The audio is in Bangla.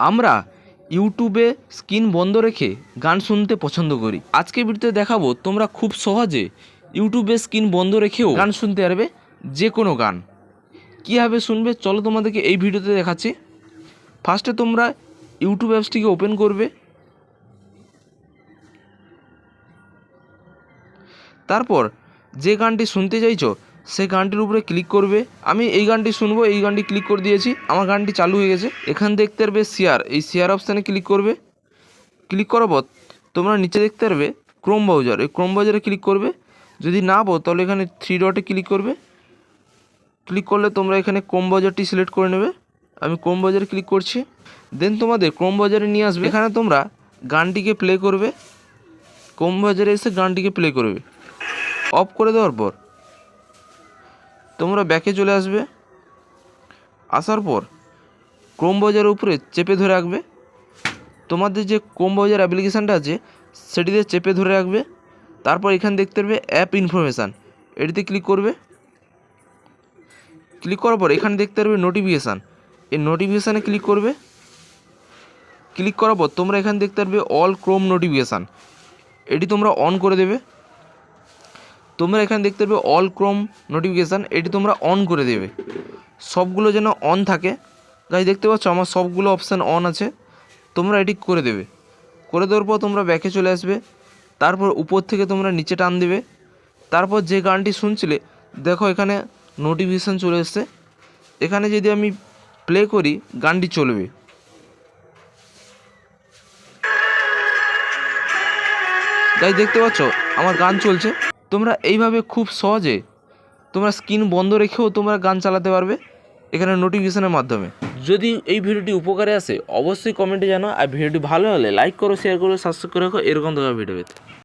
আমরা ইউটিউবে স্ক্রিন বন্ধ রেখে গান শুনতে পছন্দ করি। আজকে ভিডিওতে দেখাবো তোমরা খুব সহজে ইউটিউবে স্ক্রিন বন্ধ রেখেও গান শুনতে পারবে, যে কোনো গান। কীভাবে শুনবে চলো তোমাদেরকে এই ভিডিওতে দেখাচ্ছি। ফার্স্টে তোমরা ইউটিউব অ্যাপসটিকে ওপেন করবে, তারপর যে গানটি শুনতে চাইছো সেই গানটির উপরে ক্লিক করবে। আমি এই গানটি শুনবো, এই গানটি ক্লিক করে দিয়েছি, আমার গানটি চালু হয়ে গেছে। এখান দেখতে পারবে শেয়ার, এই শেয়ার অপশানে ক্লিক করবে। ক্লিক করার পর তোমরা নিচে দেখতে পারবে ক্রোম ব্রাউজার, এই ক্রোম ব্রাউজারে ক্লিক করবে। যদি না পাও তাহলে এখানে 3 ডটে ক্লিক করবে। ক্লিক করলে তোমরা এখানে ক্রোম ব্রাউজারটি সিলেক্ট করে নেবে। আমি ক্রোম ব্রাউজারে ক্লিক করছি, দেন তোমাদের ক্রোম ব্রাউজারে নিয়ে আসবে। এখানে তোমরা গানটিকে প্লে করবে, ক্রোম ব্রাউজারে এসে গানটিকে প্লে করবে। অফ করে দেওয়ার পর তোমরা ব্যাকে চলে আসবে। আসার পর ক্রোম ব্রাউজারের উপরে চেপে ধরে রাখবে। তোমাদের যে ক্রোম ব্রাউজার অ্যাপ্লিকেশানটা আছে সেটিতে চেপে ধরে রাখবে। তারপর এখানে দেখতে পারবে অ্যাপ ইনফরমেশান, এটিতে ক্লিক করবে। ক্লিক করার পর এখানে দেখতে পারবে নোটিফিকেশান, এই নোটিফিকেশানে ক্লিক করবে। ক্লিক করার পর তোমরা এখানে দেখতে পারবে অল ক্রোম নোটিফিকেশান, এটি তোমরা অন করে দেবে। তোমরা এখানে দেখতে পারবে অল ক্রোম নোটিফিকেশান, এটি তোমরা অন করে দেবে। সবগুলো যেন অন থাকে। গাইজ দেখতে পাচ্ছ আমার সবগুলো অপশান অন আছে, তোমরা এটি করে দেবে। করে দেওয়ার পর তোমরা ব্যাকে চলে আসবে। তারপর উপর থেকে তোমরা নিচে টান দেবে। তারপর যে গানটি শুনছিলে দেখো এখানে নোটিফিকেশান চলে এসছে। এখানে যদি আমি প্লে করি গানটি চলবে। গাইজ দেখতে পাচ্ছ আমার গান চলছে। তোমরা এইভাবে খুব সহজে তোমরা স্ক্রিন বন্ধ রেখেও তোমরা গান চালাতে পারবে এখানে নোটিফিকেশানের মাধ্যমে। যদি এই ভিডিওটি উপকারে আসে অবশ্যই কমেন্টে জানাও, আর ভিডিওটি ভালো হলে লাইক করো, শেয়ার করো, সাবস্ক্রাইব করে রাখো এরকম ধরনের ভিডিও পেতে।